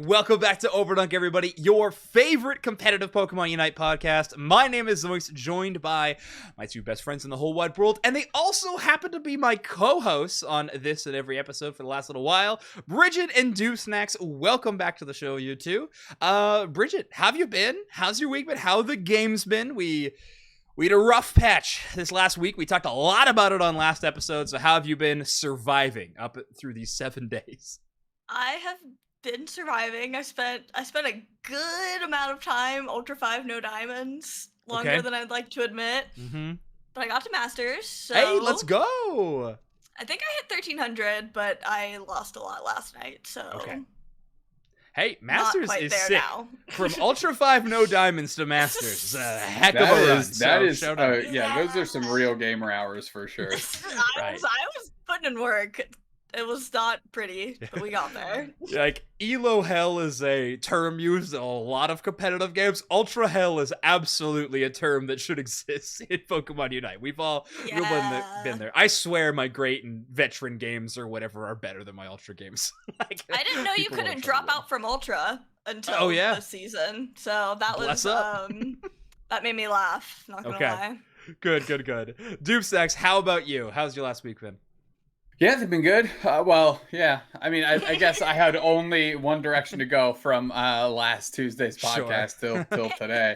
welcome back to Overdunk, everybody, your favorite competitive Pokemon UNITE podcast. My name is Zoinks, joined by my two best friends in the whole wide world, and they also happen to be my co-hosts on this and every episode for the last little while. Bridget and Snacks, welcome back to the show, you two. Bridget, how have you been? How's your week been? How the game's been? We had a rough patch this last week. We talked a lot about it on last episode, so how have you been surviving up through these 7 days? I have been surviving. I spent a good amount of time Ultra 5 no diamonds, longer than I'd like to admit. But I got to Masters, so hey, let's go! I think I hit 1300, but I lost a lot last night, so hey, Masters is sick. Now. From Ultra 5 no diamonds to Masters is a heck of a run. Those are some real gamer hours for sure. I was putting in work. It was not pretty, but we got there. Like, Elo Hell is a term used in a lot of competitive games. Ultra Hell is absolutely a term that should exist in Pokemon UNITE. We've all been there. I swear my great and veteran games or whatever are better than my Ultra games. Like, I didn't know you couldn't drop out from Ultra until this season. So that was that made me laugh, not gonna lie. Good. Doomstacks, how about you? How's your last week been? Yeah, they've been good. I mean, I guess I had only one direction to go from last Tuesday's podcast till today.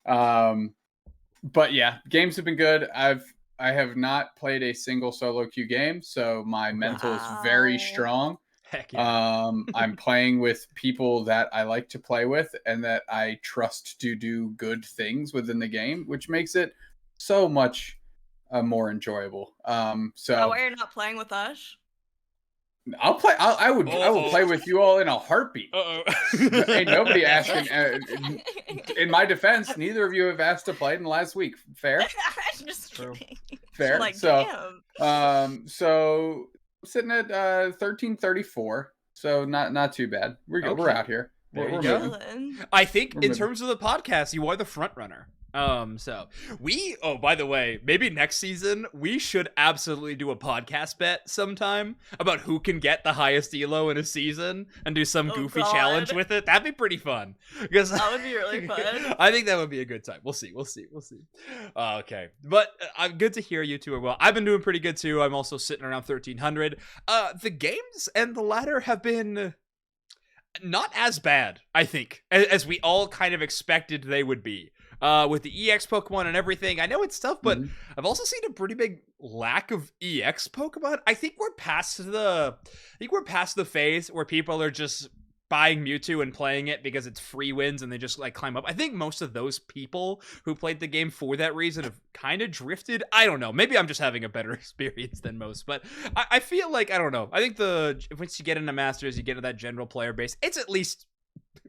But yeah, games have been good. I have not played a single solo queue game, so my mental is very strong. Heck yeah. I'm playing with people that I like to play with and that I trust to do good things within the game, which makes it so much more enjoyable. So why you're not playing with us? I'll play. I will play with you all in a heartbeat. Ain't nobody asking. In my defense, neither of you have asked to play in the last week. Fair. Just kidding. Fair. Like, so, so sitting at 1334. So not too bad. We're out here. We're moving. I think in terms of the podcast, you are the front runner. By the way, maybe next season we should absolutely do a podcast bet sometime about who can get the highest elo in a season and do some goofy challenge with it. That'd be pretty fun. Because that would be really fun. I think that would be a good time. We'll see. Okay. But good to hear you two are well. I've been doing pretty good too. I'm also sitting around 1300. The games and the ladder have been not as bad, I think, as we all kind of expected they would be. With the EX Pokemon and everything. I know it's tough, but I've also seen a pretty big lack of EX Pokemon. I think we're past the phase where people are just buying Mewtwo and playing it because it's free wins and they just like climb up. I think most of those people who played the game for that reason have kind of drifted. I don't know. Maybe I'm just having a better experience than most, but I feel like, I don't know. I think once you get into Masters, you get to that general player base, it's at least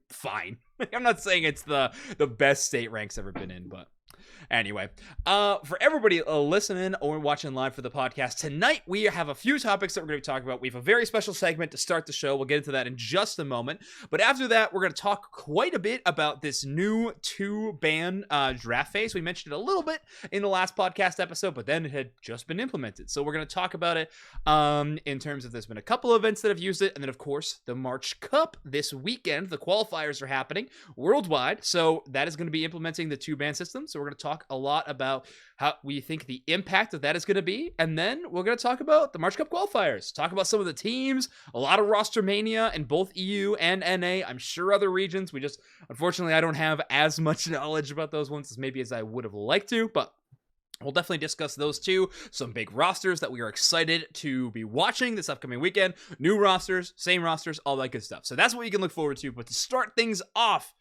fine. I'm not saying it's the best state rank's ever been in, but anyway, for everybody listening or watching live for the podcast, tonight we have a few topics that we're going to be talking about. We have a very special segment to start the show. We'll get into that in just a moment. But after that, we're going to talk quite a bit about this new 2-ban draft phase. We mentioned it a little bit in the last podcast episode, but then it had just been implemented. So we're going to talk about it in terms of there's been a couple of events that have used it. And then, of course, the March Cup this weekend. The qualifiers are happening worldwide. So that is going to be implementing the 2-ban system. So we're going to talk a lot about how we think the impact of that is going to be, and then we're going to talk about the March Cup qualifiers, talk about some of the teams, a lot of roster mania in both EU and NA. I'm sure other regions. Unfortunately, I don't have as much knowledge about those ones as I would have liked to, but we'll definitely discuss those too. Some big rosters that we are excited to be watching this upcoming weekend. New rosters, same rosters, all that good stuff. So that's what you can look forward to. But to start things off,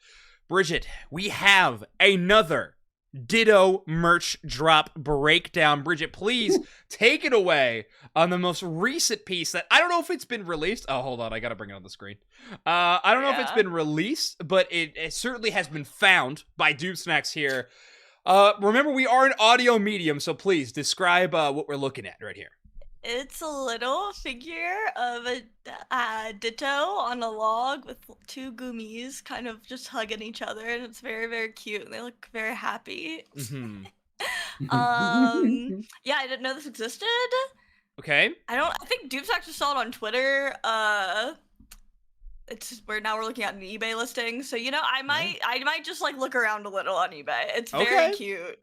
Bridget, we have another Ditto merch drop breakdown. Bridget, please take it away on the most recent piece that I don't know if it's been released. Oh, hold on. I got to bring it on the screen. I don't know if it's been released, but it certainly has been found by Snacks here. Remember, we are an audio medium, so please describe what we're looking at right here. It's a little figure of a Ditto on a log with 2 Goomies kind of just hugging each other, and it's very, very cute, and they look very happy. Yeah, I didn't know this existed. Okay. I think Dupes actually saw it on Twitter. we're looking at an eBay listing. So I might just like look around a little on eBay. It's Okay. very cute.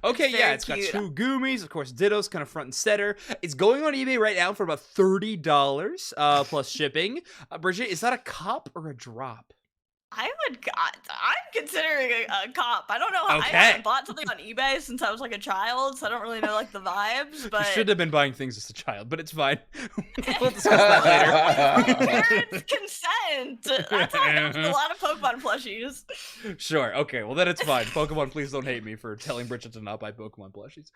Okay, it's got 2 Goomies, of course, Ditto's kind of front and center. It's going on eBay right now for about $30 plus shipping. Bridget, is that a cop or a drop? I'm considering a cop. I don't know how I haven't bought something on eBay since I was like a child, so I don't really know like the vibes. But you should have been buying things as a child, but it's fine. We'll discuss that later. My parents' consent. That's how I got a lot of Pokemon plushies. Sure. Okay. Well, then it's fine. Pokemon, please don't hate me for telling Bridget to not buy Pokemon plushies.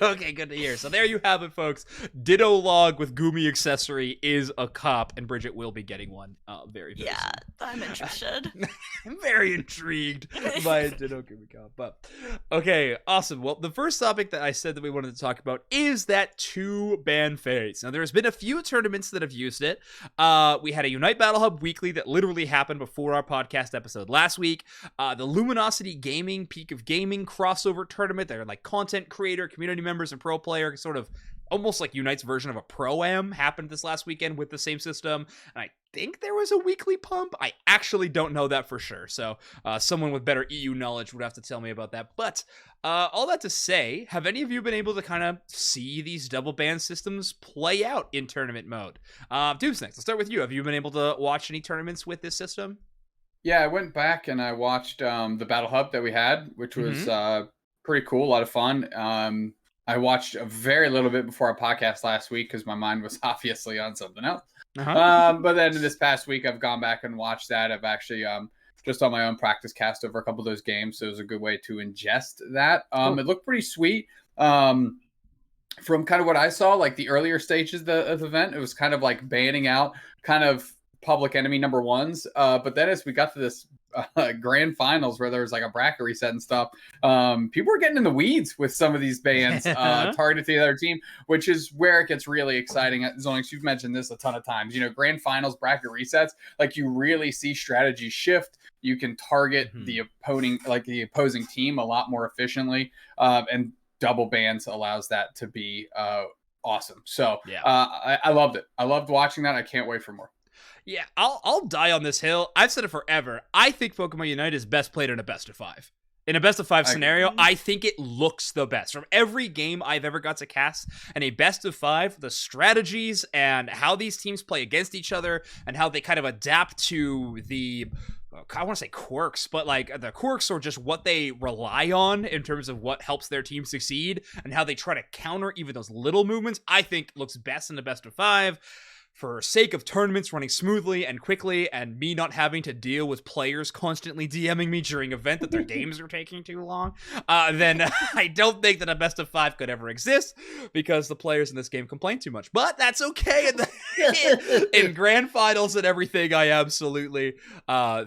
Okay, good to hear. So there you have it, folks. Ditto log with Goomy accessory is a cop, and Bridget will be getting one very soon. I'm interested. I'm very intrigued by Ditto Goomy Cop. But okay, awesome. Well, the first topic that I said that we wanted to talk about is that 2-ban phase. Now, there's been a few tournaments that have used it. We had a Unite Battle Hub weekly that literally happened before our podcast episode last week. The Luminosity Gaming Peak of Gaming crossover tournament. They're like content creator, community members, and pro player, sort of almost like Unite's version of a Pro-Am, happened this last weekend with the same system. And I think there was a weekly pump. I actually don't know that for sure. So someone with better EU knowledge would have to tell me about that. But all that to say, have any of you been able to kind of see these double ban systems play out in tournament mode? Dubesnix, let's start with you. Have you been able to watch any tournaments with this system? Yeah, I went back and I watched the Battle Hub that we had, which was pretty cool, a lot of fun. I watched a very little bit before our podcast last week because my mind was obviously on something else. But then this past week, I've gone back and watched that. I've actually just on my own practice cast over a couple of those games, so it was a good way to ingest that. Cool. It looked pretty sweet. From kind of what I saw, like the earlier stages of the event, it was kind of like banning out kind of public enemy number ones. But then as we got to this grand finals where there was like a bracket reset and stuff, people were getting in the weeds with some of these bans targeted to the other team, which is where it gets really exciting. Zonix, you've mentioned this a ton of times. Grand finals, bracket resets, like you really see strategy shift. You can target the opposing team a lot more efficiently, and double bans allows that to be awesome. So I loved it. I loved watching that. I can't wait for more. Yeah, I'll die on this hill. I've said it forever. I think Pokemon Unite is best played in a best of 5. In a best of 5 scenario, I think it looks the best. From every game I've ever got to cast in a best of 5, the strategies and how these teams play against each other and how they kind of adapt to the, I want to say quirks, but like the quirks are just what they rely on in terms of what helps their team succeed and how they try to counter even those little movements, I think looks best in the best of 5. For sake of tournaments running smoothly and quickly and me not having to deal with players constantly DMing me during event that their games are taking too long, then I don't think that a best of 5 could ever exist because the players in this game complain too much. But that's okay. In grand finals and everything, I absolutely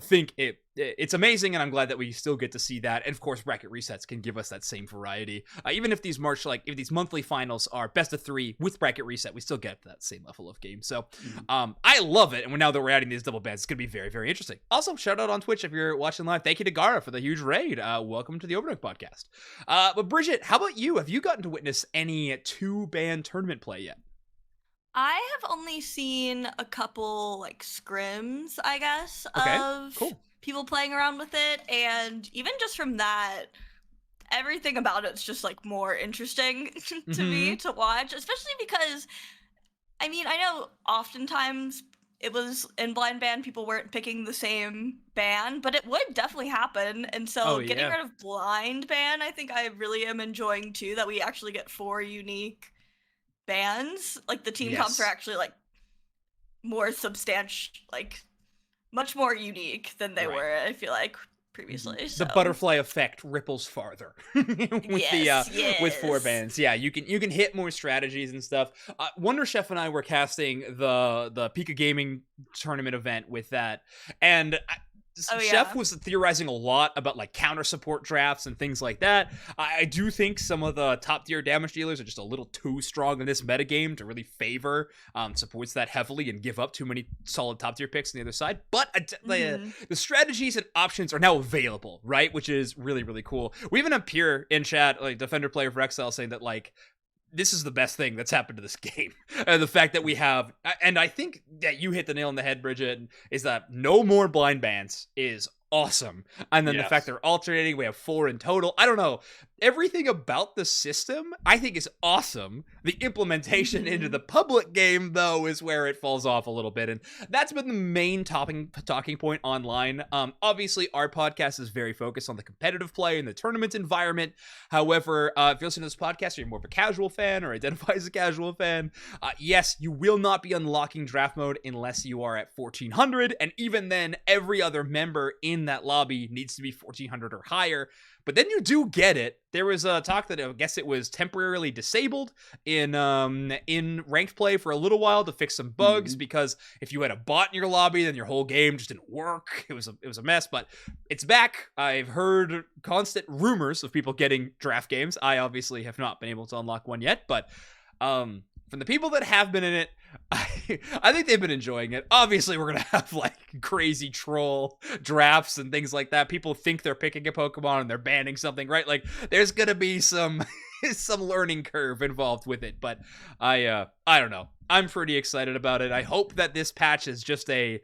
think it's amazing, and I'm glad that we still get to see that. And of course, bracket resets can give us that same variety. Even if these if these monthly finals are best of 3 with bracket reset, we still get that same level of game. So I love it. And now that we're adding these double bans, it's going to be very, very interesting. Also, shout out on Twitch if you're watching live. Thank you to Gara for the huge raid. Welcome to the Overdunk podcast. But Bridget, how about you? Have you gotten to witness any 2-ban tournament play yet? I have only seen a couple like scrims, I guess, cool. People playing around with it, and even just from that, everything about it's just like more interesting to me to watch, especially because I know oftentimes it was in blind ban, people weren't picking the same ban, but it would definitely happen. And so getting rid of blind ban, I think I really am enjoying too, that we actually get 4 unique bans. Like the team comps are actually like more substantial, like much more unique than they were, I feel like, previously. So. The butterfly effect ripples farther with 4 bans. Yeah, you can hit more strategies and stuff. Wonder Chef and I were casting the Pika Gaming tournament event with that, and Chef was theorizing a lot about like counter support drafts and things like that. I do think some of the top tier damage dealers are just a little too strong in this metagame to really favor supports that heavily and give up too many solid top tier picks on the other side. But the strategies and options are now available, right? Which is really, really cool. We even have Pure in chat, like Defender Player for Exile, saying that like this is the best thing that's happened to this game. The fact that we have, and I think that you hit the nail on the head, Bridget, is that no more blind bans is awesome. And then the fact they're alternating, we have 4 in total. I don't know. Everything about the system, I think, is awesome. The implementation into the public game, though, is where it falls off a little bit. And that's been the main talking point online. Obviously, our podcast is very focused on the competitive play and the tournament environment. However, if you're listening to this podcast, or you're more of a casual fan or identify as a casual fan, yes, you will not be unlocking draft mode unless you are at 1400. And even then, every other member in that lobby needs to be 1400 or higher. But then you do get it. There was a talk that I guess it was temporarily disabled in ranked play for a little while to fix some bugs, because if you had a bot in your lobby, then your whole game just didn't work. It was a mess, but it's back. I've heard constant rumors of people getting draft games. I obviously have not been able to unlock one yet, but from the people that have been in it, I think they've been enjoying it. Obviously, we're going to have like crazy troll drafts and things like that. People think they're picking a Pokemon and they're banning something, right? Like there's going to be some learning curve involved with it, but I don't know. I'm pretty excited about it. I hope that this patch is just their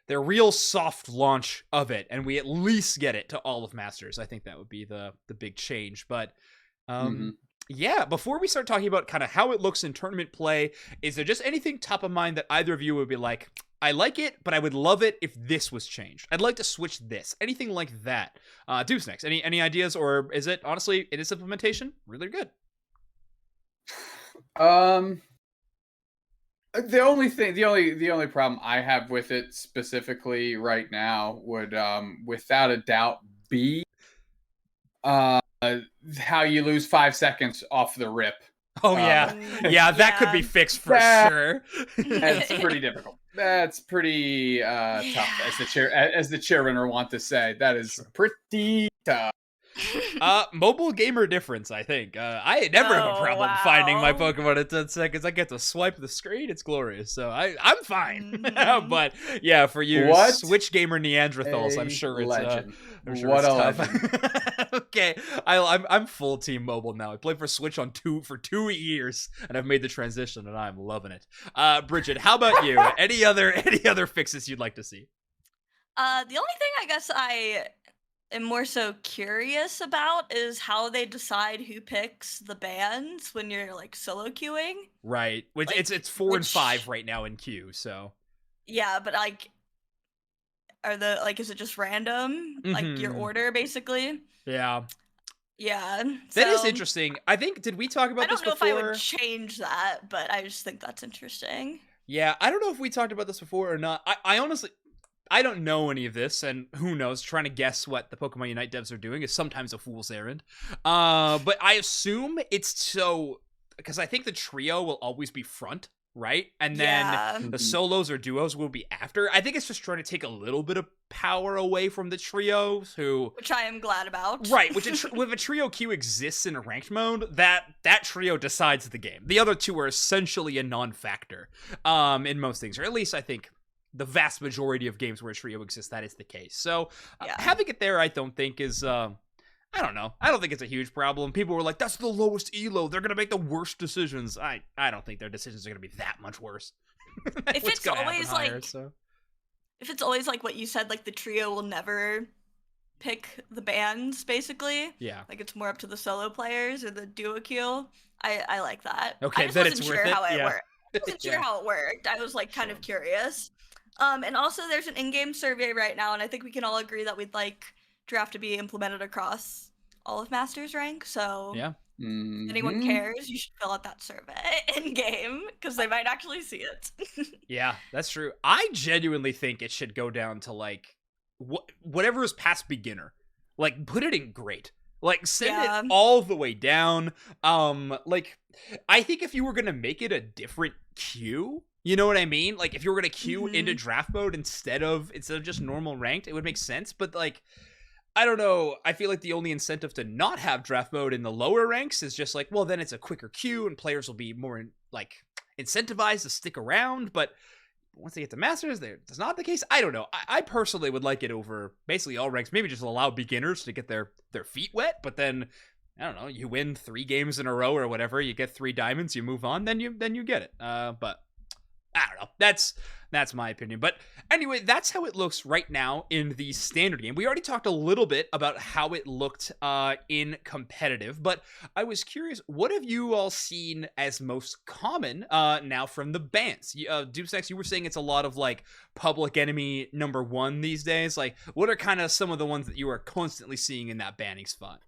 real soft launch of it, and we at least get it to all of Masters. I think that would be the big change, but yeah, before we start talking about kind of how it looks in tournament play, is there just anything top of mind that either of you would be like, I like it, but I would love it if this was changed? I'd like to switch this. Anything like that. Deuce next. Any ideas, or is it honestly in its implementation really good? The only problem I have with it specifically right now would without a doubt be how you lose 5 seconds off the rip. Oh yeah, that could be fixed for sure. That's pretty difficult. That's pretty tough, as the chairman will want to say. That is pretty tough. Mobile gamer difference, I think. I never have a problem finding my Pokemon in 10 seconds. I get to swipe the screen. It's glorious. So I'm fine. But yeah, for you Switch gamer Neanderthals, I'm sure it's legend. What a tough. Okay, I'm full team mobile now. I played for Switch for 2 years, and I've made the transition, and I'm loving it. Bridget, how about you? Any other fixes you'd like to see? The only thing I guess I am more so curious about is how they decide who picks the bands when you're like solo queuing. Right, which like, it's 4 and 5 right now in queue. So yeah, but like, is it just random? Like your order, basically? Yeah. Yeah. That is interesting. I think, did we talk about this before? I don't know if I would change that, but I just think that's interesting. Yeah, I don't know if we talked about this before or not. I honestly, I don't know any of this, and who knows, trying to guess what the Pokemon UNITE devs are doing is sometimes a fool's errand. But I assume it's so, because I think the trio will always be front, right? And then the solos or duos will be after. I think it's just trying to take a little bit of power away from the trios, which I am glad about. Right, which if a trio queue exists in a ranked mode, that trio decides the game. The other two are essentially a non-factor in most things, or at least I think the vast majority of games where a trio exists, that is the case. So having it there, I don't think is I don't know. I don't think it's a huge problem. People were like, that's the lowest elo. They're going to make the worst decisions. I don't think their decisions are going to be that much worse. If it's always if it's always like what you said, like the trio will never pick the bands, basically. Yeah. Like it's more up to the solo players or the duo queue. I like that. Okay, then it's worth it. I wasn't sure how it worked. I was like kind of curious. And also there's an in-game survey right now, and I think we can all agree that we'd like draft to be implemented across all of Masters rank. So yeah, if anyone cares, you should fill out that survey in game because they might actually see it. Yeah, that's true. I genuinely think it should go down to like whatever is past beginner. Like put it in great. Like send it all the way down. Like I think if you were gonna make it a different queue, you know what I mean? Like if you were gonna queue into draft mode instead of just normal ranked, it would make sense. But like, I don't know. I feel like the only incentive to not have draft mode in the lower ranks is just like, well, then it's a quicker queue and players will be more incentivized to stick around. But once they get to Masters, that's not the case. I don't know. I personally would like it over basically all ranks. Maybe just allow beginners to get their feet wet, but then I don't know, you win 3 games in a row or whatever, you get 3 diamonds, you move on, then you get it. But I don't know. That's my opinion. But anyway, that's how it looks right now in the standard game. We already talked a little bit about how it looked in competitive, but I was curious, what have you all seen as most common now from the bans? Doomsnacks, you were saying it's a lot of like Public Enemy #1 these days. Like, what are kind of some of the ones that you are constantly seeing in that banning spot?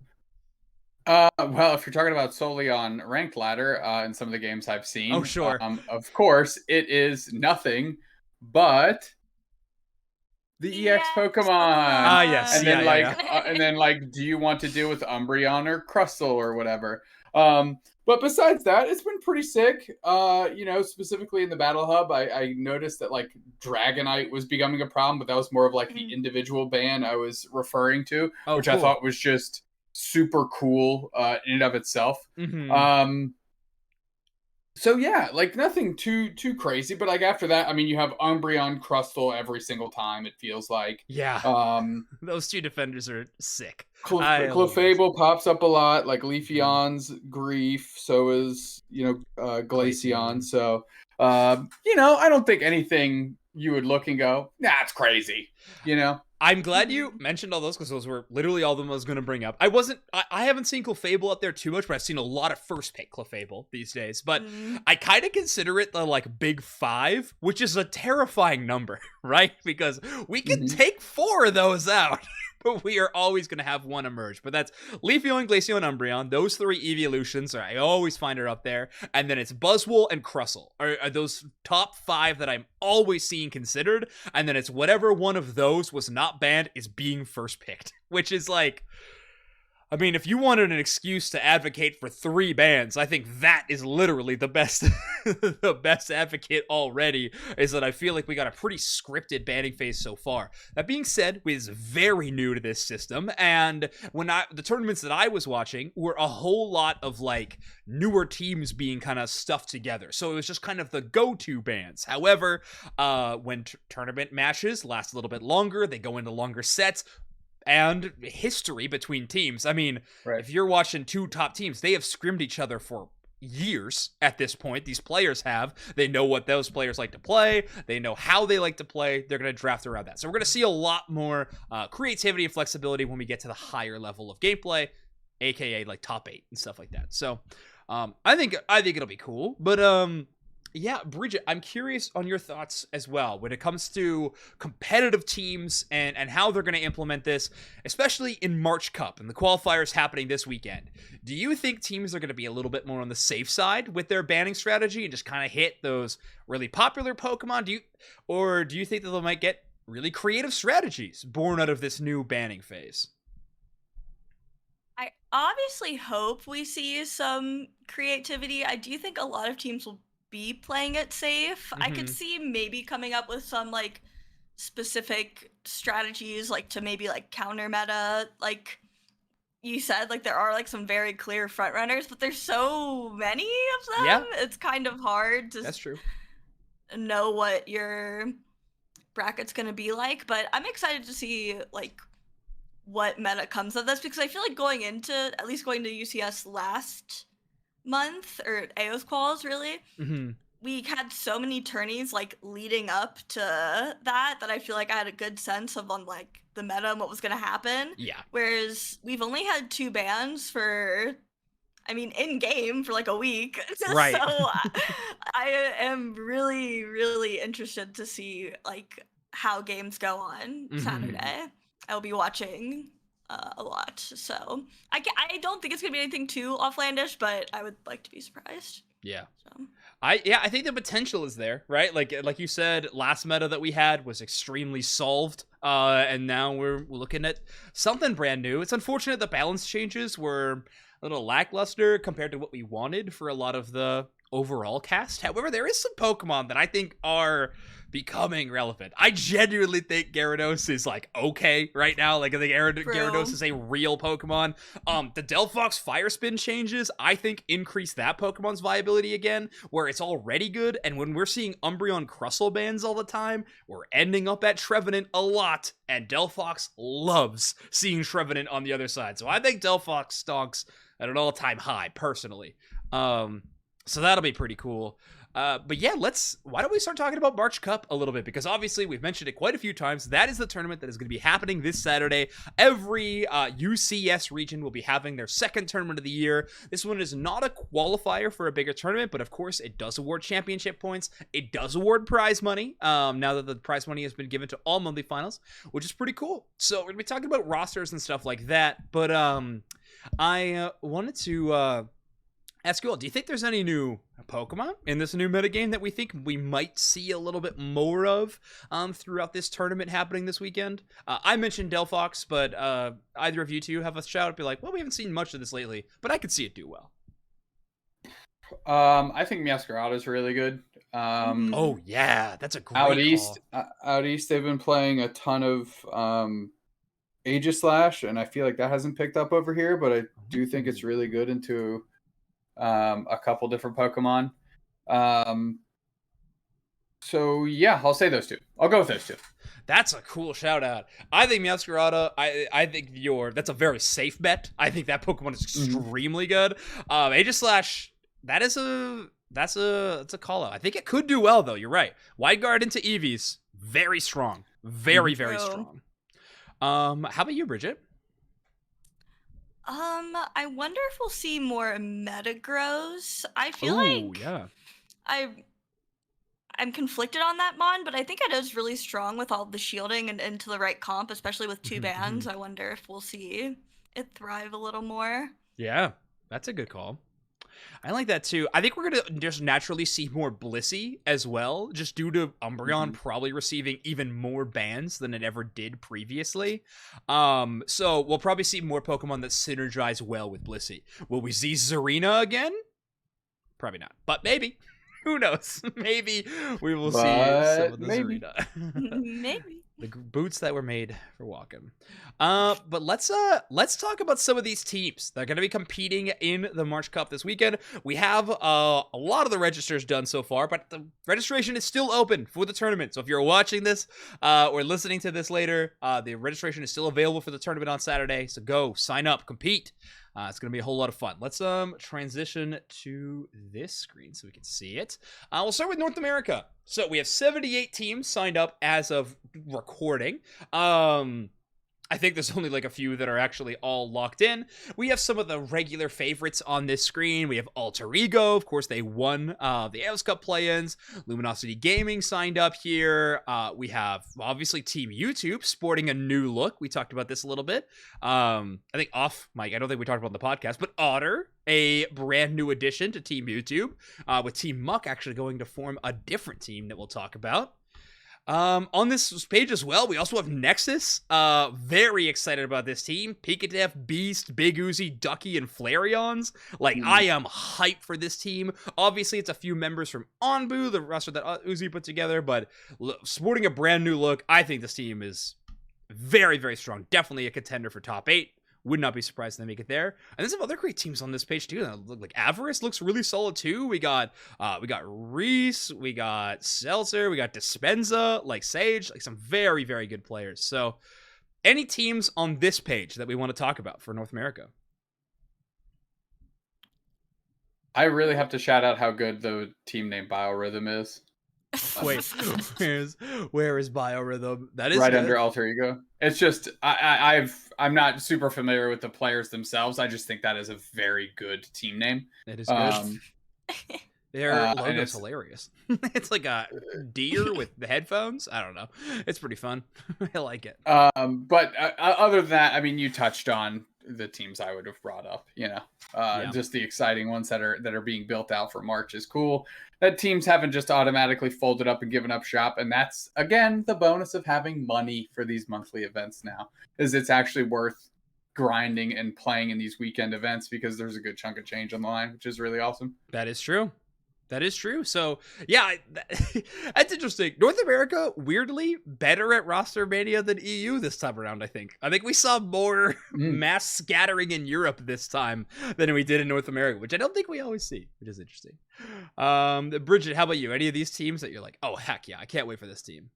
Well, if you're talking about solely on ranked ladder, in some of the games I've seen, Oh, sure. Of course, it is nothing but the EX Pokemon. Yes. And then Yeah. and then do you want to deal with Umbreon or Crustle or whatever? But besides that, it's been pretty sick. Specifically in the Battle Hub, I noticed that like Dragonite was becoming a problem, but that was more of like the individual ban I was referring to, which cool. I thought was just super cool in and of itself. So yeah, like nothing too crazy, but like after that, I mean, you have Umbreon, Crustle every single time, it feels like. Yeah. Those 2 defenders are sick. Clefable pops up a lot, like Leafeon's Grief, so is Glaceon. So I don't think anything you would look and go, nah, it's crazy. I'm glad you mentioned all those, because those were literally all of them I was going to bring up. I haven't seen Clefable up there too much, but I've seen a lot of first pick Clefable these days. But I kind of consider it the like big 5, which is a terrifying number, right? Because we can take 4 of those out. But we are always going to have one emerge. But that's Leafeon, Glaceon, Umbreon. Those 3 evolutions, I always find it up there. And then it's Buzzwole and Crustle are those top 5 that I'm always seeing considered. And then it's whatever one of those was not banned is being first picked. Which is like, I mean, if you wanted an excuse to advocate for 3 bans, I think that is literally the best the best advocate already, is that I feel like we got a pretty scripted banning phase so far. That being said, we is very new to this system, and the tournaments that I was watching were a whole lot of like newer teams being kind of stuffed together. So it was just kind of the go-to bans. However, when tournament matches last a little bit longer, they go into longer sets, and history between teams. I mean, If you're watching 2 top teams, they have scrimmed each other for years at this point. These players have. They know what those players like to play. They know how they like to play. They're going to draft around that. So we're going to see a lot more creativity and flexibility when we get to the higher level of gameplay, aka like top 8 and stuff like that. So I think it'll be cool. But yeah, Bridget, I'm curious on your thoughts as well when it comes to competitive teams and how they're going to implement this, especially in March Cup and the qualifiers happening this weekend. Do you think teams are going to be a little bit more on the safe side with their banning strategy and just kind of hit those really popular Pokemon? Do you think that they might get really creative strategies born out of this new banning phase? I obviously hope we see some creativity. I do think a lot of teams will be playing it safe. I could see maybe coming up with some like specific strategies, like to maybe like counter meta, like you said, like there are like some very clear front runners, but there's so many of them. Yeah. It's kind of hard to That's true. know what your bracket's gonna be like. But I'm excited to see like what meta comes of this, because I feel like going to UCS last month, or AOS quals really, we had so many tourneys like leading up to that I feel like I had a good sense of on like the meta and what was going to happen. Yeah. Whereas we've only had 2 bans in game for like a week. Right. So I am really, really interested to see like how games go on Saturday. I'll be watching a lot, so I don't think it's gonna be anything too offlandish, but I would like to be surprised. Yeah. So. I think the potential is there, right? Like you said, last meta that we had was extremely solved, and now we're looking at something brand new. It's unfortunate the balance changes were a little lackluster compared to what we wanted for a lot of the overall cast. However, there is some Pokemon that I think are becoming relevant. I genuinely think Gyarados is like okay right now. Like I think Gyarados is a real Pokemon. The Delphox Fire Spin changes I think increase that Pokemon's viability again, where it's already good. And when we're seeing Umbreon Crustle bans all the time, we're ending up at Trevenant a lot, and Delphox loves seeing Trevenant on the other side. So I think Delphox stonks at an all-time high, personally. So that'll be pretty cool. But yeah, why don't we start talking about March Cup a little bit? Because obviously we've mentioned it quite a few times. That is the tournament that is going to be happening this Saturday. Every UCS region will be having their second tournament of the year. This one is not a qualifier for a bigger tournament, but of course it does award championship points. It does award prize money, now that the prize money has been given to all monthly finals, which is pretty cool. So we're going to be talking about rosters and stuff like that. But I wanted to ask you all, do you think there's any new Pokemon in this new metagame that we think we might see a little bit more of throughout this tournament happening this weekend? I mentioned Delphox, but either of you two have a shout, be like, well, we haven't seen much of this lately, but I could see it do well. I think Meowscarada is really good. Oh yeah, that's a great out east, they've been playing a ton of Aegislash, and I feel like that hasn't picked up over here, but I do think it's really good into a couple different Pokemon. So yeah, I'll say those two. I'll go with those two. That's a cool shout out. I think Meowscarada, I think that's a very safe bet. I think that Pokemon is extremely good. Aegislash, that's a call out. I think it could do well though. You're right. Wide Guard into Eevees, very strong. Very strong. How about you, Bridget? I wonder if we'll see more Metagrows. I feel like yeah. I'm conflicted on that mon, but I think it is really strong with all the shielding and into the right comp, especially with two bands. I wonder if we'll see it thrive a little more. Yeah, that's a good call. I like that too. I think we're going to just naturally see more Blissey as well, just due to Umbreon probably receiving even more bans than it ever did previously. So we'll probably see more Pokemon that synergize well with Blissey. Will we see Zarina again? Probably not, but maybe. Who knows? Maybe we will see some of the Zarina. Maybe. The boots that were made for walking. But let's talk about some of these teams that are going to be competing in the March Cup this weekend. We have a lot of the registers done so far, but the registration is still open for the tournament. So if you're watching this or listening to this later, the registration is still available for the tournament on Saturday. So go sign up, compete. It's going to be a whole lot of fun. Let's transition to this screen so we can see it. We'll start with North America. So we have 78 teams signed up as of recording. I think there's only like a few that are actually all locked in. We have some of the regular favorites on this screen. We have Alter Ego. Of course, they won the AOS Cup play-ins. Luminosity Gaming signed up here. We have, obviously, Team YouTube sporting a new look. We talked about this a little bit. I think off mic. I don't think we talked about it on the podcast. But Otter, a brand new addition to Team YouTube. With Team Muck actually going to form a different team that we'll talk about. On this page as well, we also have Nexus. Very excited about this team. Pikachu, Beast, Big Uzi, Ducky, and Flareons. Like, I am hyped for this team. Obviously, it's a few members from Onbu, the roster that Uzi put together, but sporting a brand new look, I think this team is very, very strong. Definitely a contender for top 8. Would not be surprised if they make it there. And there's some other great teams on this page too. Look like Avarice looks really solid too. We got Reese, we got Seltzer, we got Dispenza, like Sage, like some very, very good players. So any teams on this page that we want to talk about for North America? I really have to shout out how good the team named Biorhythm is. Wait, where is Biorhythm? That is right good. Under Alter Ego. It's just I'm not super familiar with the players themselves. I just think that is a very good team name. It is good. Their logo's hilarious. It's like a deer with the headphones. I don't know. It's pretty fun. I like it. But other than that, I mean, you touched on the teams I would have brought up. Just the exciting ones that are being built out for March is cool. That teams haven't just automatically folded up and given up shop, and that's again the bonus of having money for these monthly events now. Is it's actually worth grinding and playing in these weekend events because there's a good chunk of change on the line, which is really awesome. That is true. That is true. So, yeah, that's interesting. North America, weirdly, better at roster mania than EU this time around, I think. I think we saw more mass scattering in Europe this time than we did in North America, which I don't think we always see, which is interesting. Bridget, how about you? Any of these teams that you're like, oh, heck yeah, I can't wait for this team?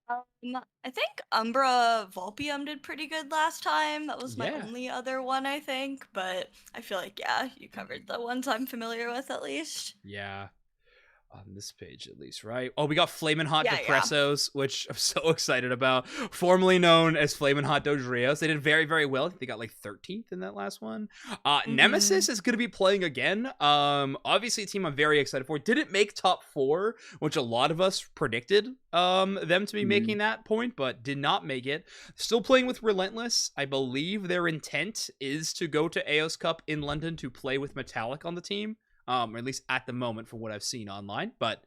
I think Umbra Vulpium did pretty good last time. That was my Yeah. only other one, I think. But I feel like, yeah, you covered the ones I'm familiar with at least. Yeah. On this page at least, right? Oh, we got Flamin' Hot Yeah, yeah. Depressos, which I'm so excited about. Formerly known as Flamin' Hot Dodrios. They did very, very well. I think they got like 13th in that last one. Nemesis is going to be playing again. Obviously a team I'm very excited for. Didn't make top 4, which a lot of us predicted them to be making that point, but did not make it. Still playing with Relentless. I believe their intent is to go to AOS Cup in London to play with Metallic on the team. Or at least at the moment from what I've seen online, but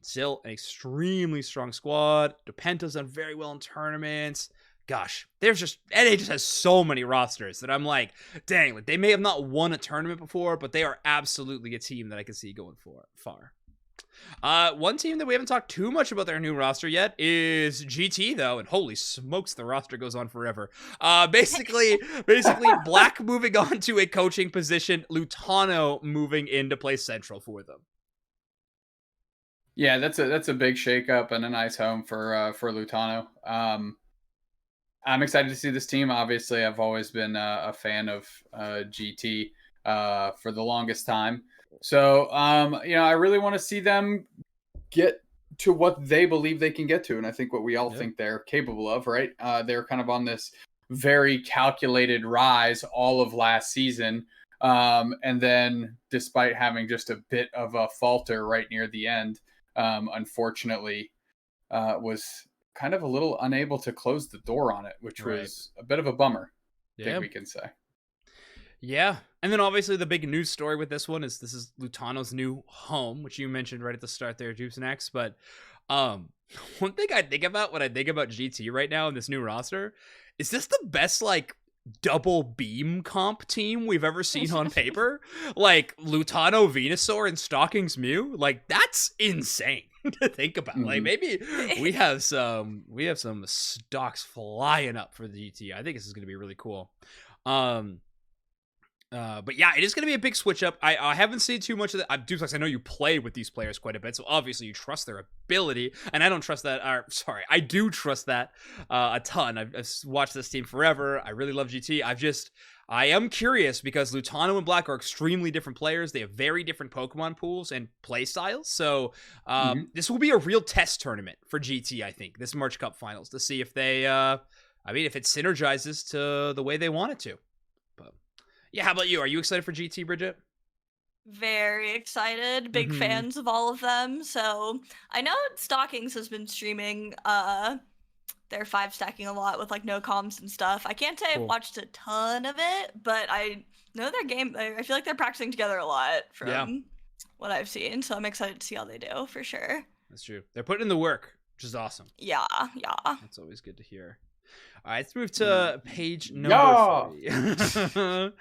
still an extremely strong squad. Depenta's done very well in tournaments. Gosh, NA just has so many rosters that I'm like, dang, like they may have not won a tournament before, but they are absolutely a team that I can see going far. One team that we haven't talked too much about their new roster yet is GT, though, and holy smokes, the roster goes on forever. Basically, Black moving on to a coaching position, Lutano moving in to play central for them. Yeah, that's a big shakeup and a nice home for Lutano. I'm excited to see this team. Obviously, I've always been a fan of GT for the longest time. So, I really want to see them get to what they believe they can get to. And I think what we all think they're capable of, right? They're kind of on this very calculated rise all of last season. And then despite having just a bit of a falter right near the end, unfortunately, was kind of a little unable to close the door on it, which was a bit of a bummer, I think we can say. Yeah. And then obviously the big news story with this one is this is Lutano's new home, which you mentioned right at the start there, Juice Next. But one thing I think about when I think about GT right now in this new roster, is this the best like double beam comp team we've ever seen on paper? Like Lutano, Venusaur, and Stockings Mew? Like that's insane to think about. Like maybe we have some stocks flying up for the GT. I think this is gonna be really cool. But yeah, it is going to be a big switch up. I haven't seen too much of that. Duplex, I know you play with these players quite a bit, so obviously you trust their ability, and I don't trust that. I do trust that a ton. I've watched this team forever. I really love GT. I am curious because Lutano and Black are extremely different players. They have very different Pokemon pools and play styles. So this will be a real test tournament for GT, I think, this March Cup Finals, to see if they, if it synergizes to the way they want it to. Yeah, how about you? Are you excited for GT, Bridget? Very excited. Big fans of all of them. So I know Stockings has been streaming their 5-stacking a lot with like no comms and stuff. I can't say I've watched a ton of it, but I know their game. I feel like they're practicing together a lot from what I've seen. So I'm excited to see how they do for sure. That's true. They're putting in the work, which is awesome. Yeah. That's always good to hear. All right, let's move to page number 3.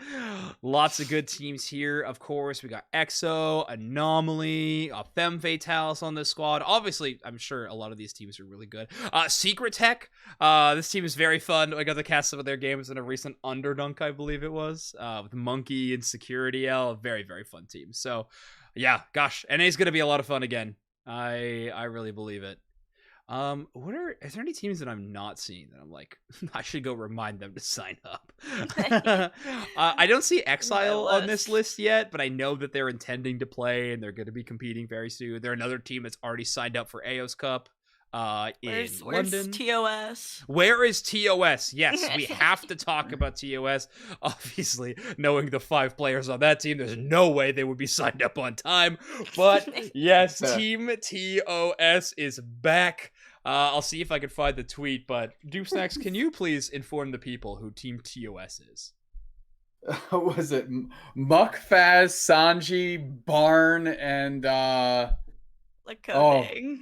Lots of good teams here, of course. We got EXO, Anomaly, Femme Fatales on this squad. Obviously, I'm sure a lot of these teams are really good. Secret Tech, this team is very fun. I got to cast some of their games in a recent Overdunk, I believe it was, with Monkey and Security L. Very, very fun team. So, yeah, gosh, NA is going to be a lot of fun again. I really believe it. Is there any teams that I'm not seeing that I'm like, I should go remind them to sign up? I don't see Exile on this list yet, but I know that they're intending to play and they're going to be competing very soon. They're another team that's already signed up for AOS Cup in London. Where's TOS? Where is TOS? Yes, we have to talk about TOS. Obviously, knowing the 5 players on that team, there's no way they would be signed up on time. But yes, Team TOS is back. I'll see if I can find the tweet, but Doopsnacks, can you please inform the people who Team TOS is? Was it Muckfaz, Sanji, Barn, and Lacoding,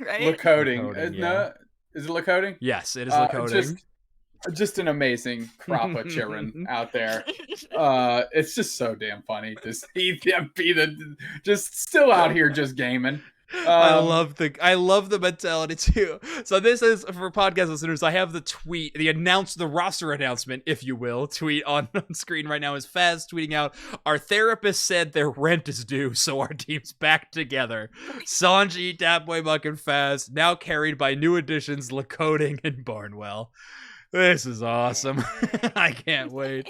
right? Lacoding. Yeah. Is it Lacoding? Yes, it is Lacoding. Just an amazing crop of children out there. It's just so damn funny to see them be just still out here just gaming. I love the mentality too. So this is for podcast listeners. I have the roster announcement, if you will, tweet on screen right now. Is Faz tweeting out, "Our therapist said their rent is due, so our team's back together." Sanji, Tapboy, Muck, and Faz now carried by new additions Lakoding and Barnwell. This is awesome. I can't wait.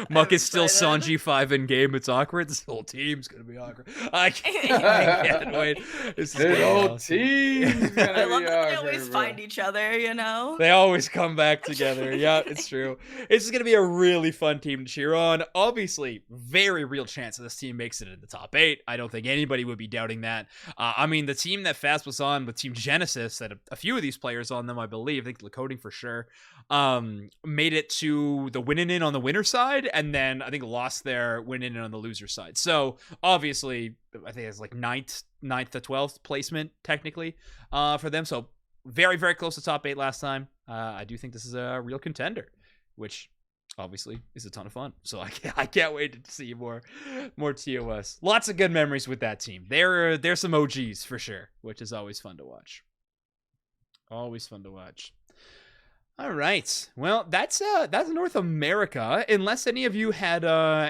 Muck is still Sanji 5 in game. It's awkward. This whole team's gonna be awkward. I can't wait. This whole team's gonna I love be that they awkward, always bro. find each other, you know? They always come back together. Yeah, it's true. It's just going to be a really fun team to cheer on. Obviously, very real chance that this team makes it in the top 8. I don't think anybody would be doubting that. I mean, the team that Fast was on with Team Genesis, that a few of these players on them, I believe, I think Lakoding for sure, made it to the winning in on the winner side, and then I think lost their winning in on the loser side. So, obviously, I think it's like 9th to 12th placement, technically, for them. So, very, very close to top 8 last time. I do think this is a real contender, which obviously is a ton of fun. So I can't wait to see more TOS. Lots of good memories with that team. They're some OGs for sure, which is always fun to watch. Always fun to watch. All right. Well, that's North America. Unless any of you had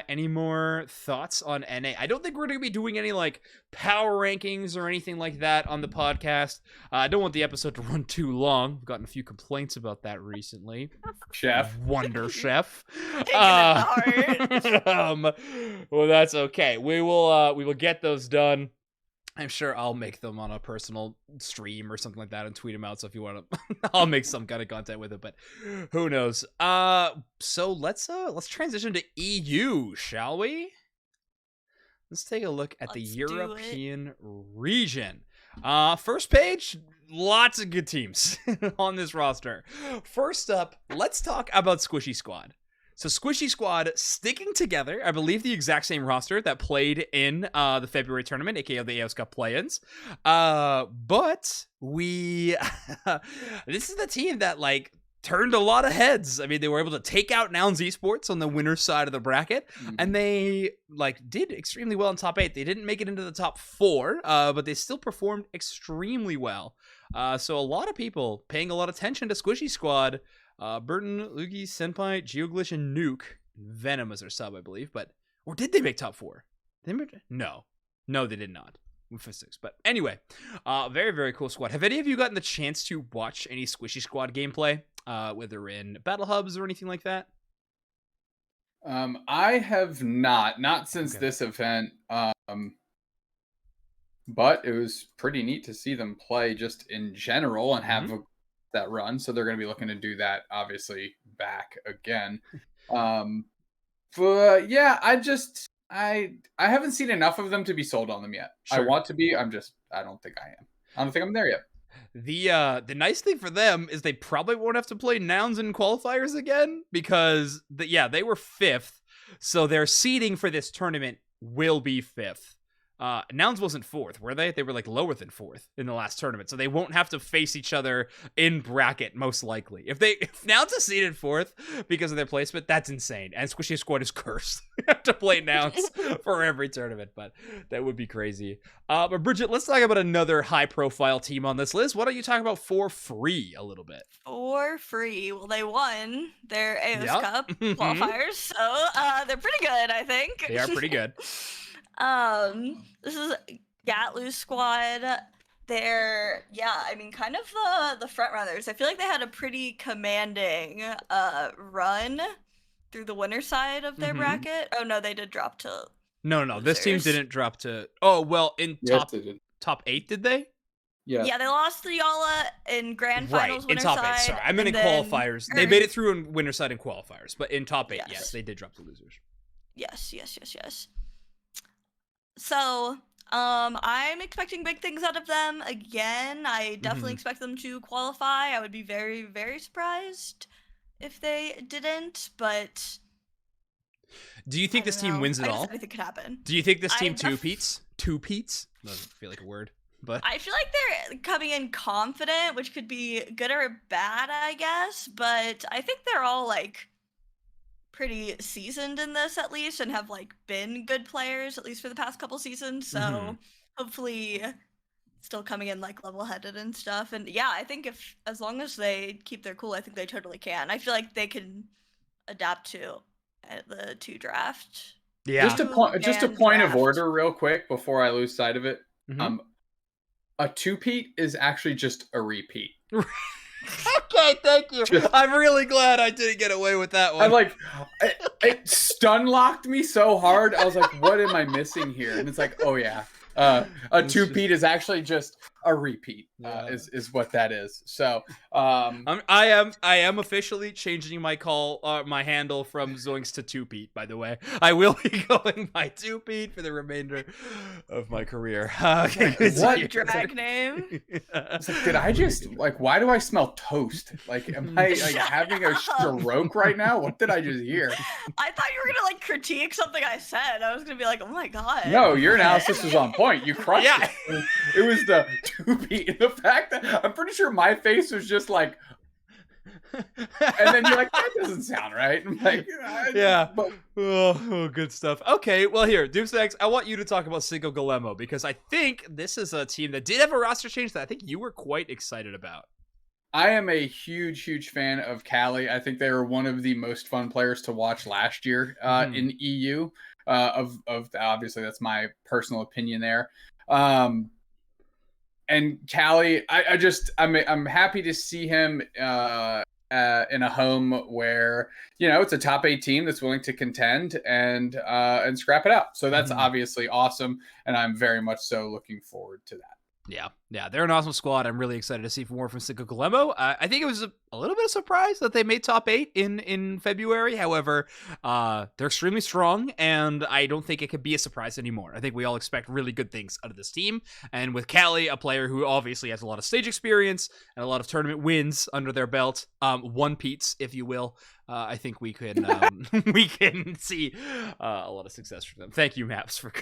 any more thoughts on NA, I don't think we're going to be doing any like power rankings or anything like that on the podcast. I don't want the episode to run too long. I've gotten a few complaints about that recently. Chef. Wonder Chef. Taking it to heart. Well, that's okay. We will get those done. I'm sure I'll make them on a personal stream or something like that and tweet them out. So if you want to, I'll make some kind of content with it, but who knows? So let's transition to EU, shall we? Let's take a look at the European region. First page, lots of good teams on this roster. First up, let's talk about Squishy Squad. So Squishy Squad sticking together, I believe the exact same roster that played in the February tournament, aka the AOS Cup play-ins. But we, this is the team that like turned a lot of heads. I mean, they were able to take out Nouns Esports on the winner's side of the bracket, and they like did extremely well in top 8. They didn't make it into the top 4, but they still performed extremely well. So a lot of people paying a lot of attention to Squishy Squad. Burton, Lugi, Senpai, Geoglish, and Nuke. Venom as their sub, I believe. Or did they make top 4? No, they did not. For 6. But anyway, very, very cool squad. Have any of you gotten the chance to watch any Squishy Squad gameplay, whether in Battle Hubs or anything like that? I have not since this event. But it was pretty neat to see them play just in general and have that run. So they're going to be looking to do that, obviously, back again. But yeah, I haven't seen enough of them to be sold on them yet. Sure. I want to be. I don't think I am. I don't think I'm there yet. The nice thing for them is they probably won't have to play Nouns in qualifiers again because they were 5th, so their seeding for this tournament will be 5th. Nouns wasn't 4th, were they? They were like lower than 4th in the last tournament, so they won't have to face each other in bracket most likely. If Nouns is seeded 4th because of their placement, that's insane. And Squishy Squad is cursed to play Nouns for every tournament, but that would be crazy. But Bridget, let's talk about another high-profile team on this list. Why don't you talk about For Free a little bit? For Free, well, they won their AOS Cup qualifiers, so they're pretty good, I think. They are pretty good. This is Gatlu Squad. They're, kind of the front runners. I feel like they had a pretty commanding run through the winner side of their bracket. Oh no, they did drop to No, losers. This team didn't drop to. Oh well, in top 8, did they? Yeah. Yeah, they lost to Yala in grand finals. Right, in top 8. Sorry, I meant in qualifiers. They made it through in winner side and qualifiers, but in top 8, yes, they did drop to losers. Yes. So, I'm expecting big things out of them again. I definitely expect them to qualify. I would be very, very surprised if they didn't, but... Do you think this team wins it all? Anything could happen. Do you think this team two-peats? Two-peats? Doesn't feel like a word, but... I feel like they're coming in confident, which could be good or bad, I guess, but I think they're all, like... pretty seasoned in this at least and have like been good players at least for the past couple seasons, so hopefully still coming in like level-headed and stuff. And yeah, I think as long as they keep their cool, I think they totally can. I feel like they can adapt to the 2 draft. Yeah. Just a point of order real quick before I lose sight of it. A 2-peat is actually just a repeat. Okay, thank you. I'm really glad I didn't get away with that one. I like it stun locked me so hard. I was like, what am I missing here? And it's like, oh yeah. A 2-peat is actually just a repeat. Is what that is. So I am officially changing my handle from Zoinks to 2-peat, by the way. I will be going by 2-peat for the remainder of my career. What drag name? It's like, did I just why do I smell toast? Like, am I having a stroke right now? What did I just hear? I thought you were gonna critique something I said. I was gonna be like, oh my god. No, your analysis was on point. You crushed it. It was the 2-peat. The fact that I'm pretty sure my face was just like, and then you're like, that doesn't sound right. I'm like, but... oh, good stuff. Okay, well here, Doomsdax, I want you to talk about Single Golemo because I think this is a team that did have a roster change that I think you were quite excited about. I am a huge fan of Cali. I think they were one of the most fun players to watch last year in EU. Of obviously that's my personal opinion there. And Cali, I'm happy to see him in a home where it's a top 8 team that's willing to contend and scrap it out. So that's obviously awesome, and I'm very much so looking forward to that. Yeah, they're an awesome squad. I'm really excited to see more from Single Golemo. I think it was a little bit of surprise that they made top 8 in February. However, they're extremely strong, and I don't think it could be a surprise anymore. I think we all expect really good things out of this team. And with Cali, a player who obviously has a lot of stage experience and a lot of tournament wins under their belt, 1-peats, if you will, I think we can we can see a lot of success from them. Thank you, Maps, for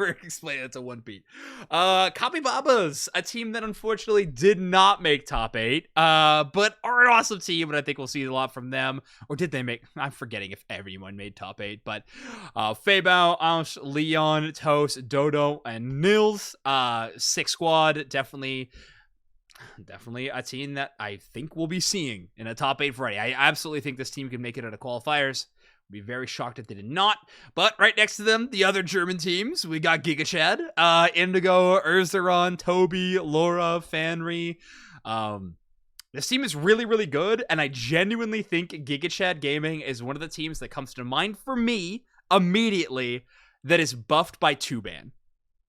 explaining it to 1-peat. Capybabas, a team that unfortunately did not make top 8, but are an awesome team, and I think we'll see a lot from them. Or did they make? I'm forgetting if everyone made top 8, but Fabao, Ansh, Leon, Toast, Dodo, and Nils, 6 squad, definitely a team that I think we'll be seeing in a top 8 variety. I absolutely think this team can make it out of qualifiers. I'd be very shocked if they did not. But right next to them, the other German teams, we got GigaChad, Indigo, Urzeron, Toby, Laura, Fanry. This team is really, really good, and I genuinely think GigaChad Gaming is one of the teams that comes to mind for me immediately that is buffed by 2ban.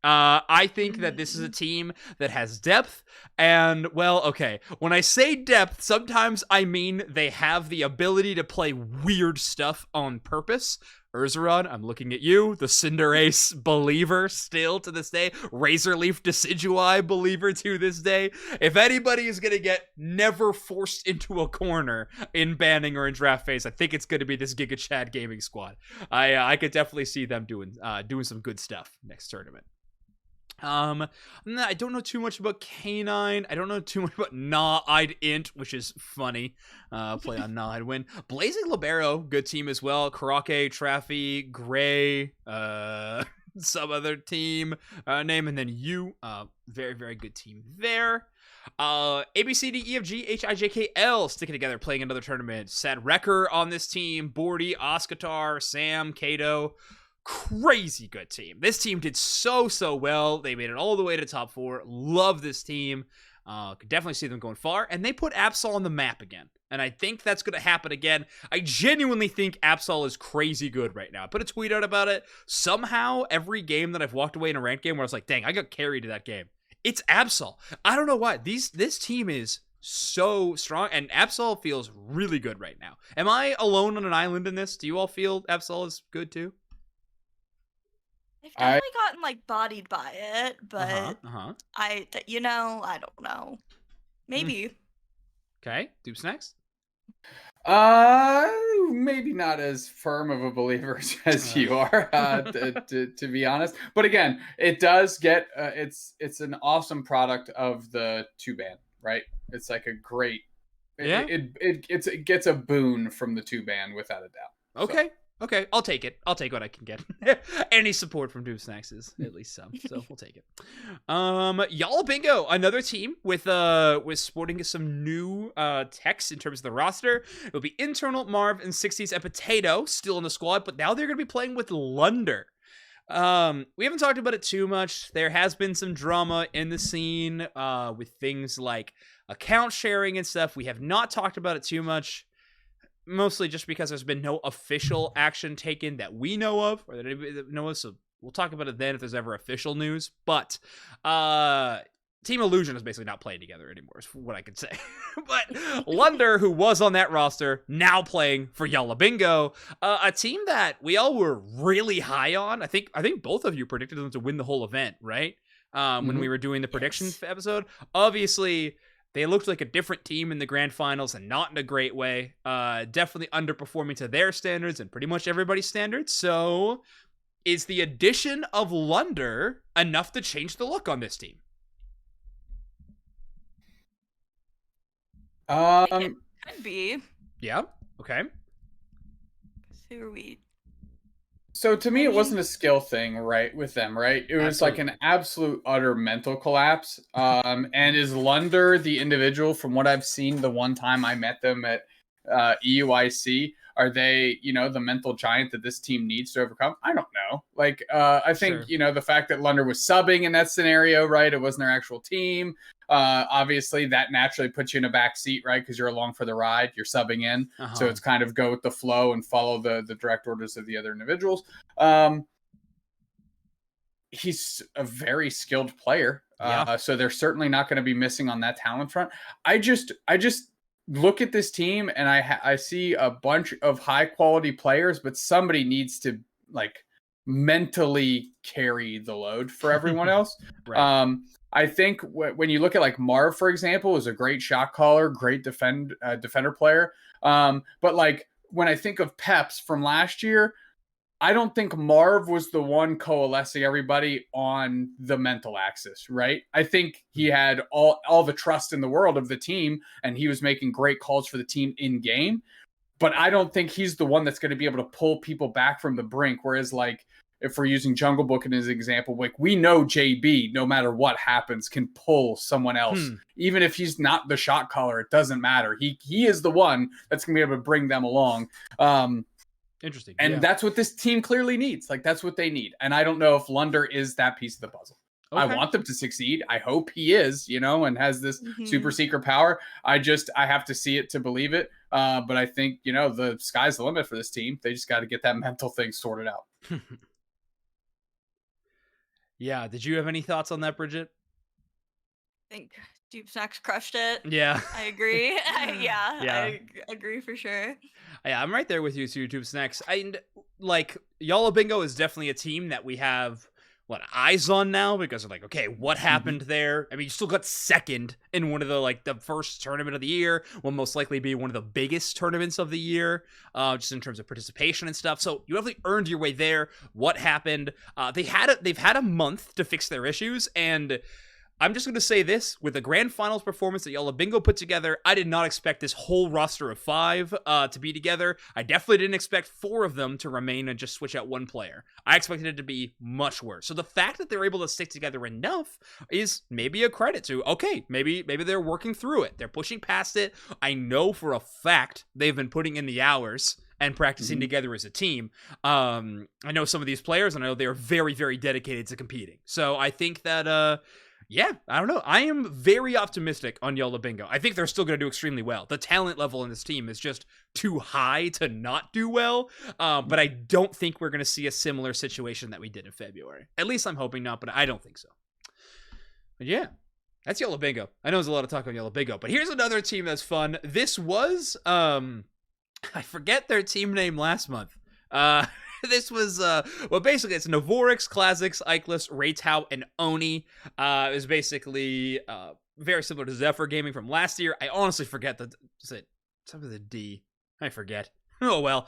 I think that this is a team that has depth, and, well, okay, when I say depth, sometimes I mean they have the ability to play weird stuff on purpose. Urzeron, I'm looking at you, the Cinderace believer still to this day, Razorleaf Decidueye believer to this day. If anybody is going to get never forced into a corner in banning or in draft phase, I think it's going to be this GigaChad Gaming squad. I could definitely see them doing some good stuff next tournament. I don't know too much about Canine. I don't know too much about Gnaweyed Int, which is funny. Play on Gnaweyed Win. Blazing Libero, good team as well. Karake, Traffy, Gray, some other team name, and then you. Very, very good team there. ABCDEFGHIJKL sticking together, playing another tournament. Sad Wrecker on this team. Bordy, Oscatar, Sam, Kato. Crazy good team. This team did so well. They made it all the way to top 4. Love this team. Could definitely see them going far. And they put Absol on the map again. And I think that's going to happen again. I genuinely think Absol is crazy good right now. I put a tweet out about it. Somehow, every game that I've walked away in a ranked game where I was like, dang, I got carried to that game. It's Absol. I don't know why. This team is so strong, and Absol feels really good right now. Am I alone on an island in this? Do you all feel Absol is good too? I've definitely gotten bodied by it, but I don't know. Maybe. Okay, Dupes next. Maybe not as firm of a believer as you are, to be honest. But again, it does get it's an awesome product of the 2ban, right? It's like a great it gets a boon from the 2ban without a doubt. Okay. Okay, I'll take it. I'll take what I can get. Any support from Doom Snacks is at least some, so we'll take it. Y'all Bingo, another team with sporting some new text in terms of the roster. It'll be Internal, Marv, and 60s and Potato still in the squad, but now they're gonna be playing with Lunder. We haven't talked about it too much. There has been some drama in the scene with things like account sharing and stuff. We have not talked about it too much. Mostly just because there's been no official action taken that we know of, or that anybody know of, so we'll talk about it then if there's ever official news. But Team Illusion is basically not playing together anymore, is what I could say. But Lunder, who was on that roster, now playing for Yalla Bingo, a team that we all were really high on. I think both of you predicted them to win the whole event, right? When we were doing the prediction episode. Obviously, they looked like a different team in the grand finals, and not in a great way. Definitely underperforming to their standards and pretty much everybody's standards. So, is the addition of Lunder enough to change the look on this team? It could be. Yeah. Okay. Who are we? So to me, it wasn't a skill thing, right, with them, right? It was like an absolute, utter mental collapse. And is Lunder the individual, from what I've seen the one time I met them at EUIC, are they, the mental giant that this team needs to overcome? I don't know. Like, I think, the fact that Lunder was subbing in that scenario, right? It wasn't their actual team. Obviously, that naturally puts you in a back seat, right? Because you're along for the ride, you're subbing in. So it's kind of go with the flow and follow the direct orders of the other individuals. He's a very skilled player. So they're certainly not going to be missing on that talent front. I just look at this team and I see a bunch of high quality players, but somebody needs to mentally carry the load for everyone else. Right. I think when you look at like Marv, for example, is a great shot caller, great defender player. But like when I think of Peps from last year, I don't think Marv was the one coalescing everybody on the mental axis, right? I think he had all the trust in the world of the team, and he was making great calls for the team in game. But I don't think he's the one that's going to be able to pull people back from the brink. Whereas like, if we're using Jungle Book as an example, like we know JB, no matter what happens, can pull someone else. Even if he's not the shot caller, it doesn't matter. He is the one that's going to be able to bring them along. Interesting. And that's what this team clearly needs. Like, that's what they need. And I don't know if Lunder is that piece of the puzzle. Okay. I want them to succeed. I hope he is, and has this super secret power. I have to see it to believe it. But I think, the sky's the limit for this team. They just got to get that mental thing sorted out. Yeah. Did you have any thoughts on that, Bridget? I think Deep Snacks crushed it. Yeah. I agree. I agree for sure. Yeah, I'm right there with you too, Tube Snacks. Yalla Bingo is definitely a team that we have eyes on now, because they're like, okay, what happened there? I mean, you still got second in one of the first tournament of the year, will most likely be one of the biggest tournaments of the year, just in terms of participation and stuff. So you definitely earned your way there. What happened? They've had a month to fix their issues, and I'm just going to say this, with the grand finals performance that Yalla Bingo put together, I did not expect this whole roster of 5 to be together. I definitely didn't expect 4 of them to remain and just switch out one player. I expected it to be much worse. So the fact that they're able to stick together enough is maybe a credit to, okay, maybe they're working through it. They're pushing past it. I know for a fact they've been putting in the hours and practicing together as a team. I know some of these players, and I know they're very, very dedicated to competing. So I think that... yeah, I don't know. I am very optimistic on Yalla Bingo. I think they're still going to do extremely well. The talent level in this team is just too high to not do well. But I don't think we're going to see a similar situation that we did in February. At least I'm hoping not, but I don't think so. But yeah, that's Yalla Bingo. I know there's a lot of talk on Yalla Bingo, but here's another team that's fun. This was, I forget their team name last month. This was, basically it's Novorix, Classics, Ikeless, Raytau, and Oni. It was basically very similar to Zephyr Gaming from last year. I honestly forget something with a D. I forget. Oh, well.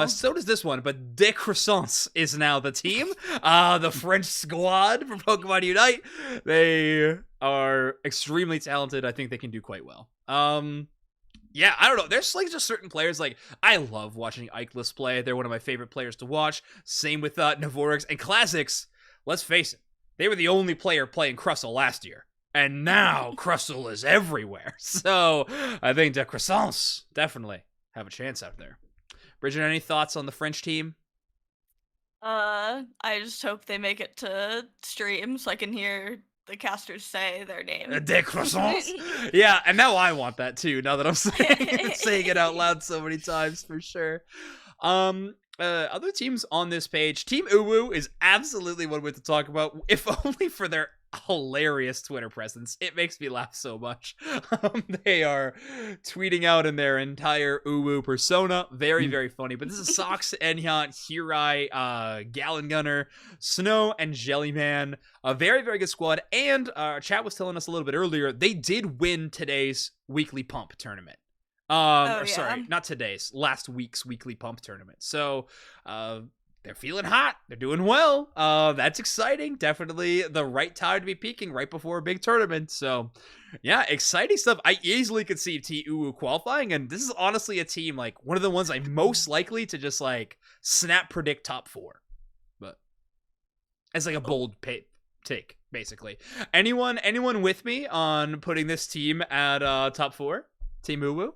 So does this one, but De Croissance is now the team. The French squad from Pokemon UNITE. They are extremely talented. I think they can do quite well. Yeah, I don't know. There's like just certain players, like I love watching Ikeless play. They're one of my favorite players to watch. Same with Navorix and Classics. Let's face it, they were the only player playing Crustle last year. And now Crustle is everywhere. So I think the Croissants definitely have a chance out there. Bridget, any thoughts on the French team? I just hope they make it to stream so I can hear the casters say their name. Des Croissants? Yeah, and now I want that too, now that I'm saying it out loud so many times, for sure. Other teams on this page, Team Uwu is absolutely one way to talk about, if only for their hilarious Twitter presence. It makes me laugh so much. They are tweeting out in their entire Uwu persona. Very, very funny. But this is Sox, Enyant, Hirai, Gallon Gunner, Snow, and Jellyman. A very, very good squad. And chat was telling us a little bit earlier, they did win today's weekly pump tournament. Sorry, not today's, last week's weekly pump tournament. So, they're feeling hot. They're doing well. That's exciting. Definitely the right time to be peaking right before a big tournament. So, yeah, exciting stuff. I easily could see Uwu qualifying, and this is honestly a team, like, one of the ones I'm most likely to just, like, snap predict top 4. But, as, like, a bold take, basically. Anyone with me on putting this team at top 4? Team Uwu?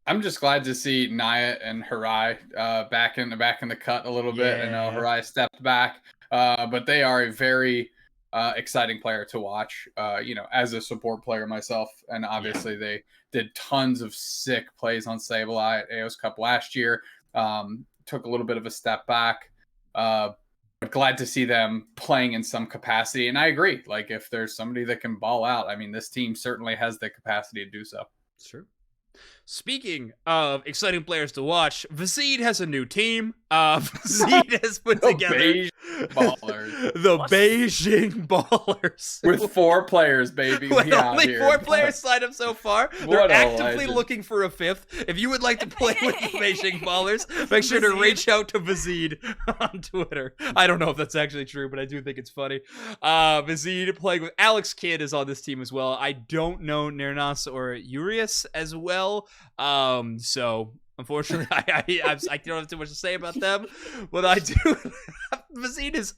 I'm just glad to see Naya and Hirai back in the cut a little bit. I know Hirai stepped back, but they are a very exciting player to watch. As a support player myself, and obviously they did tons of sick plays on Sableye at AOS Cup last year. Took a little bit of a step back, but glad to see them playing in some capacity. And I agree, like if there's somebody that can ball out, I mean, this team certainly has the capacity to do so. Sure. Speaking of exciting players to watch, Vizid has a new team. Vizid has put together the Beijing Ballers. With 4 players, baby. With only 4 players signed up so far. They're actively looking for a 5th. If you would like to play with the Beijing Ballers, make sure to reach out to Vizid on Twitter. I don't know if that's actually true, but I do think it's funny. Vizid playing with Alex Kidd is on this team as well. I don't know Nernas or Urias as well. So unfortunately, I don't have too much to say about them, but I do. Vizid is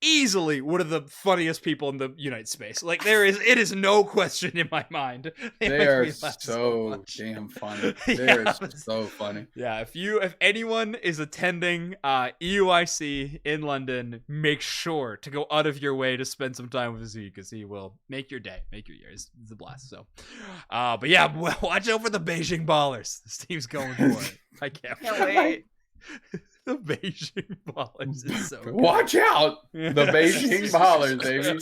easily one of the funniest people in the Unite space. Like it is no question in my mind. They are so damn funny. They're so funny. Yeah, if anyone is attending EUIC in London, make sure to go out of your way to spend some time with Z, because he will make your day, make your year. It's a blast. So, but yeah, well, watch out for the Beijing Ballers. This team's going for it. I can't wait. The Beijing Ballers is so good. Watch out! The Beijing Ballers, baby.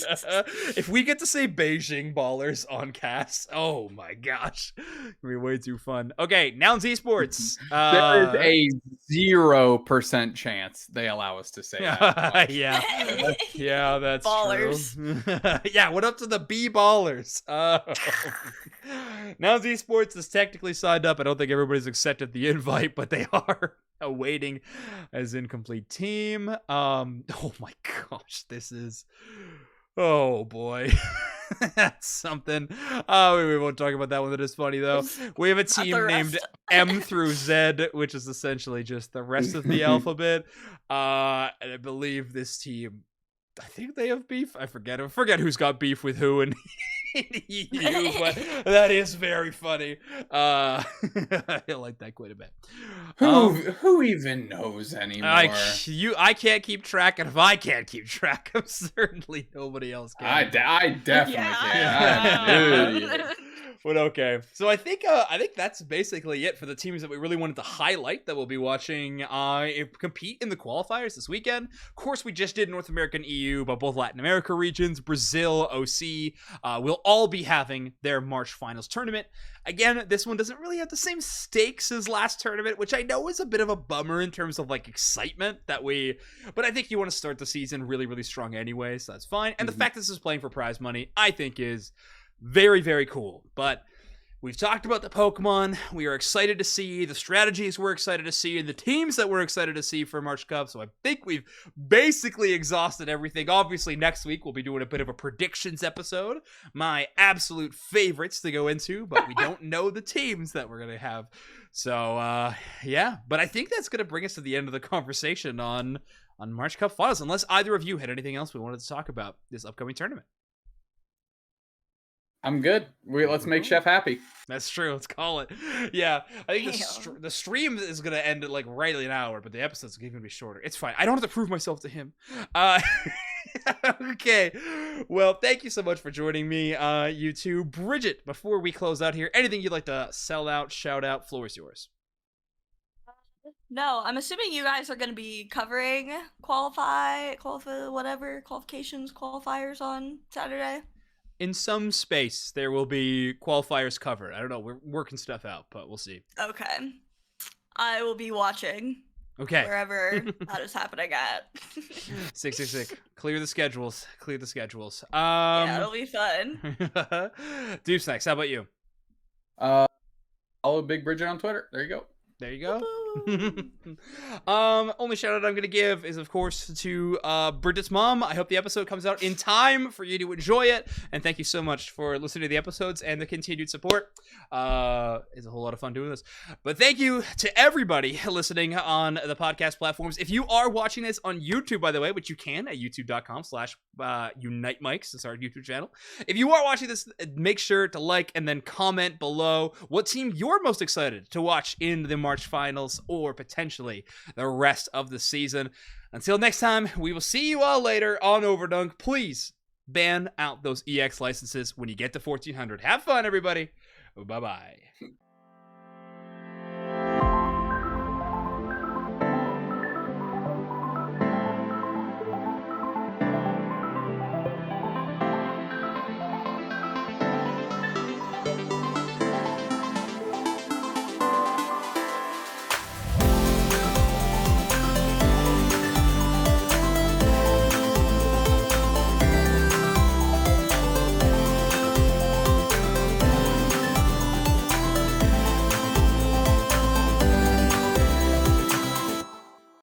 If we get to say Beijing Ballers on cast, oh my gosh. It'll be way too fun. Okay, Nouns Esports. There is a 0% chance they allow us to say that. Yeah, that's Ballers. True. Yeah, what up to the B Ballers? Nouns Esports is technically signed up. I don't think everybody's accepted the invite, but they are awaiting as incomplete team. Oh my gosh, this is, oh boy. That's something. We won't talk about that one. That is funny though. We have a team named M through Z, which is essentially just the rest of the alphabet. And I believe this team, I think they have beef. I forget who's got beef with who and EU, but that is very funny. I like that quite a bit. Who even knows anymore? I can't keep track, and if I can't keep track, I'm certainly nobody else can. I definitely can. But okay, so I think that's basically it for the teams that we really wanted to highlight that we'll be watching compete in the qualifiers this weekend. Of course, we just did North America and EU, but both Latin America regions, Brazil, OC, will all be having their March finals tournament. Again, this one doesn't really have the same stakes as last tournament, which I know is a bit of a bummer in terms of like excitement but I think you want to start the season really, really strong anyway, so that's fine. And the fact this is playing for prize money, I think is very, very cool. But we've talked about the Pokemon. We are excited to see the strategies we're excited to see and the teams that we're excited to see for March Cup. So I think we've basically exhausted everything. Obviously, next week we'll be doing a bit of a predictions episode. My absolute favorites to go into, but we don't know the teams that we're going to have. So, yeah. But I think that's going to bring us to the end of the conversation on March Cup Finals, unless either of you had anything else we wanted to talk about this upcoming tournament. I'm good. Let's make Chef happy. That's true. Let's call it. Yeah, I think the stream is gonna end at like right an hour, but the episode's gonna be shorter. It's fine. I don't have to prove myself to him. Okay. Well, thank you so much for joining me, you two. Bridget, before we close out here, anything you'd like to sell out, shout out? Floor is yours. No, I'm assuming you guys are going to be covering qualifications, qualifiers on Saturday. In some space, there will be qualifiers covered. I don't know. We're working stuff out, but we'll see. Okay. I will be watching. Okay. Wherever that is happening at. 666. Clear the schedules. Clear the schedules. Yeah, it'll be fun. Dude Snacks, how about you? Follow Big Bridget on Twitter. There you go. There you go. Only shout out I'm gonna give is of course to Bridget's mom. I hope the episode comes out in time for you to enjoy it, and thank you so much for listening to the episodes and the continued support. It's a whole lot of fun doing this, but thank you to everybody listening on the podcast platforms. If you are watching this on YouTube, by the way, which you can at youtube.com/Unite Mics, it's our YouTube channel. If you are watching this, make sure to like and then comment below what team you're most excited to watch in the March Finals, or potentially the rest of the season. Until next time, we will see you all later on Overdunk. Please ban out those EX licenses when you get to 1400. Have fun, everybody. Bye-bye.